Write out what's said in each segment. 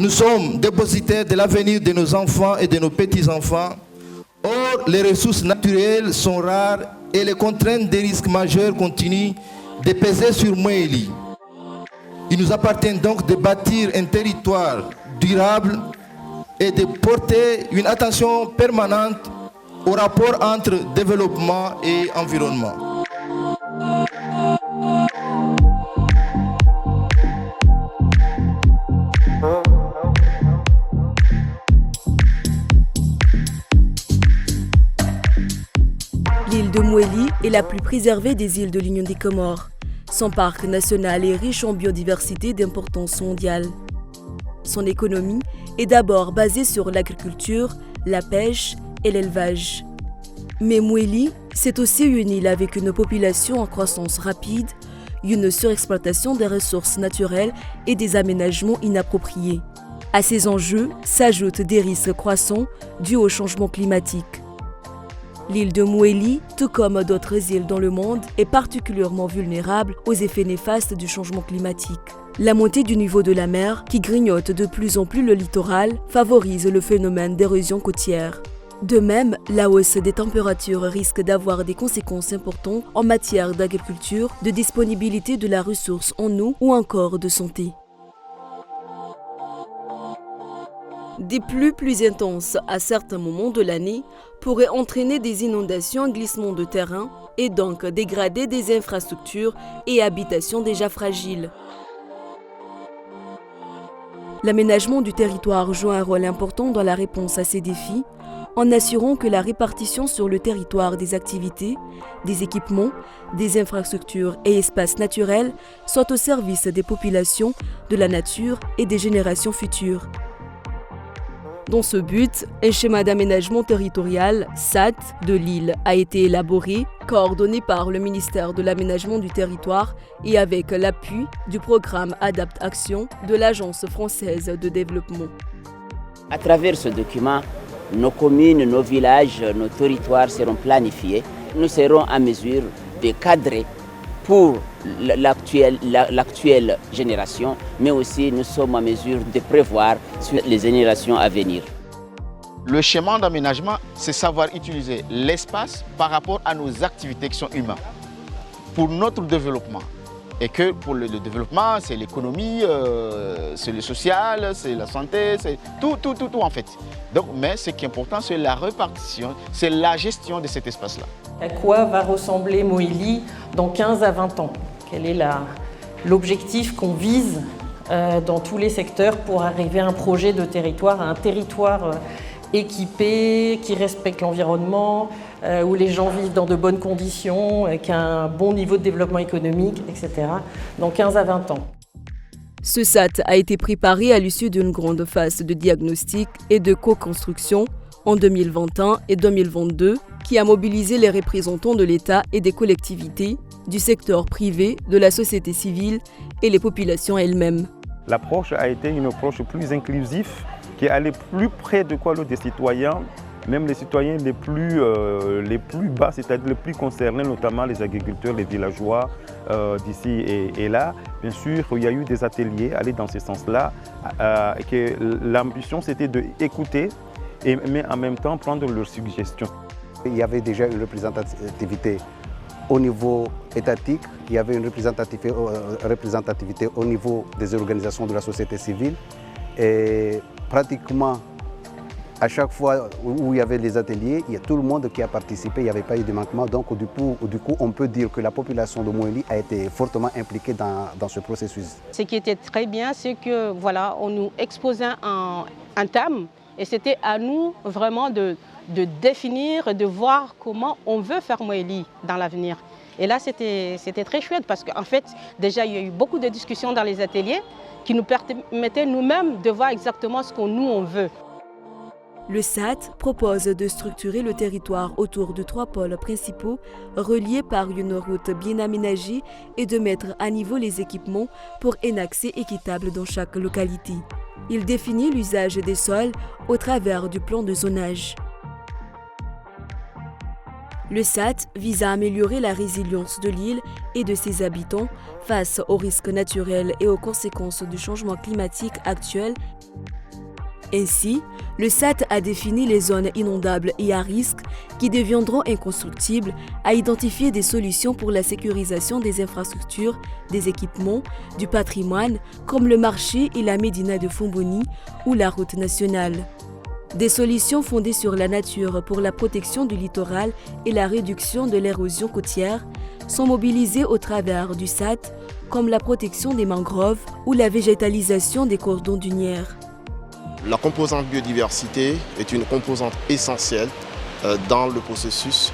Nous sommes dépositaires de l'avenir de nos enfants et de nos petits-enfants. Or, les ressources naturelles sont rares et les contraintes des risques majeurs continuent de peser sur Mouéli. Il nous appartient donc de bâtir un territoire durable et de porter une attention permanente au rapport entre développement et environnement. L'île de Mouéli est la plus préservée des îles de l'Union des Comores. Son parc national est riche en biodiversité d'importance mondiale. Son économie est d'abord basée sur l'agriculture, la pêche et l'élevage. Mais Mouéli, c'est aussi une île avec une population en croissance rapide, une surexploitation des ressources naturelles et des aménagements inappropriés. À ces enjeux s'ajoutent des risques croissants dus au changement climatique. L'île de Mouéli, tout comme d'autres îles dans le monde, est particulièrement vulnérable aux effets néfastes du changement climatique. La montée du niveau de la mer, qui grignote de plus en plus le littoral, favorise le phénomène d'érosion côtière. De même, la hausse des températures risque d'avoir des conséquences importantes en matière d'agriculture, de disponibilité de la ressource en eau ou encore de santé. Des pluies plus intenses à certains moments de l'année pourraient entraîner des inondations et glissements de terrain et donc dégrader des infrastructures et habitations déjà fragiles. L'aménagement du territoire joue un rôle important dans la réponse à ces défis en assurant que la répartition sur le territoire des activités, des équipements, des infrastructures et espaces naturels soit au service des populations, de la nature et des générations futures. Dans ce but, un schéma d'aménagement territorial, SAT, de l'île a été élaboré, coordonné par le ministère de l'Aménagement du Territoire et avec l'appui du programme Adapt Action de l'Agence française de développement. À travers ce document, nos communes, nos villages, nos territoires seront planifiés. Nous serons à mesure de cadrer pour l'actuelle génération, mais aussi nous sommes à mesure de prévoir sur les générations à venir. Le schéma d'aménagement, c'est savoir utiliser l'espace par rapport à nos activités qui sont humaines, pour notre développement. Et que pour le développement, c'est l'économie, c'est le social, c'est la santé, c'est tout en fait. Donc, mais ce qui est important, c'est la répartition, c'est la gestion de cet espace-là. À quoi va ressembler Mouéli dans 15 à 20 ans? Quel est l'objectif qu'on vise dans tous les secteurs pour arriver à un projet de territoire, à un territoire équipé, qui respecte l'environnement, où les gens vivent dans de bonnes conditions, qui a un bon niveau de développement économique, etc. dans 15 à 20 ans. Ce SAT a été préparé à l'issue d'une grande phase de diagnostic et de co-construction en 2021 et 2022 qui a mobilisé les représentants de l'État et des collectivités, du secteur privé, de la société civile et les populations elles-mêmes. L'approche a été une approche plus inclusive qui est allée plus près de quoi des citoyens, même les citoyens les plus bas, c'est-à-dire les plus concernés, notamment les agriculteurs, les villageois d'ici et là. Bien sûr, il y a eu des ateliers aller dans ce sens-là. L'ambition, c'était d'écouter, mais en même temps prendre leurs suggestions. Il y avait déjà une représentativité au niveau étatique, il y avait une représentativité au niveau des organisations de la société civile. Et pratiquement, à chaque fois où il y avait les ateliers, il y a tout le monde qui a participé, il n'y avait pas eu de manquement. Donc du coup, on peut dire que la population de Mouéli a été fortement impliquée dans ce processus. Ce qui était très bien, c'est que voilà, on nous exposait un thème et c'était à nous vraiment de définir, de voir comment on veut faire Mouéli dans l'avenir. Et là, c'était très chouette parce qu'en fait, déjà, il y a eu beaucoup de discussions dans les ateliers qui nous permettaient nous-mêmes de voir exactement ce on veut. Le SAT propose de structurer le territoire autour de 3 pôles principaux reliés par une route bien aménagée et de mettre à niveau les équipements pour un accès équitable dans chaque localité. Il définit l'usage des sols au travers du plan de zonage. Le SAT vise à améliorer la résilience de l'île et de ses habitants face aux risques naturels et aux conséquences du changement climatique actuel. Ainsi, le SAT a défini les zones inondables et à risque qui deviendront inconstructibles, a identifié des solutions pour la sécurisation des infrastructures, des équipements, du patrimoine, comme le marché et la médina de Fomboni ou la route nationale. Des solutions fondées sur la nature pour la protection du littoral et la réduction de l'érosion côtière sont mobilisées au travers du SAT, comme la protection des mangroves ou la végétalisation des cordons dunières. La composante biodiversité est une composante essentielle dans le processus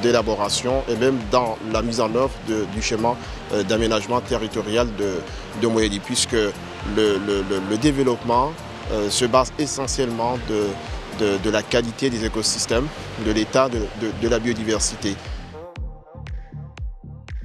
d'élaboration et même dans la mise en œuvre du schéma d'aménagement territorial de Moélie, puisque le développement se base essentiellement de la qualité des écosystèmes, de l'état de la biodiversité.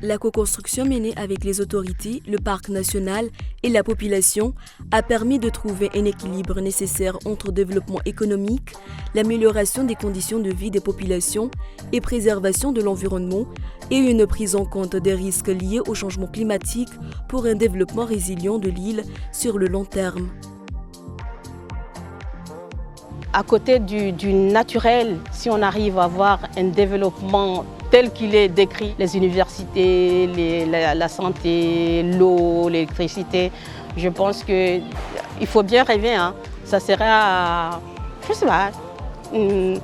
La co-construction menée avec les autorités, le parc national et la population a permis de trouver un équilibre nécessaire entre développement économique, l'amélioration des conditions de vie des populations et préservation de l'environnement et une prise en compte des risques liés au changement climatique pour un développement résilient de l'île sur le long terme. À côté du naturel, si on arrive à avoir un développement tel qu'il est décrit, les universités, la santé, l'eau, l'électricité, je pense qu'il faut bien rêver. Hein. Ça sera, je sais pas,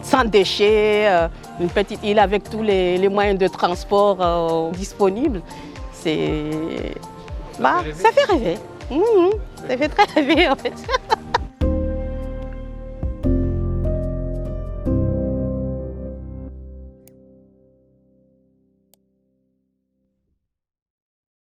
sans déchets, une petite île avec tous les moyens de transport disponibles. Ça fait rêver. Ça fait très rêver en fait.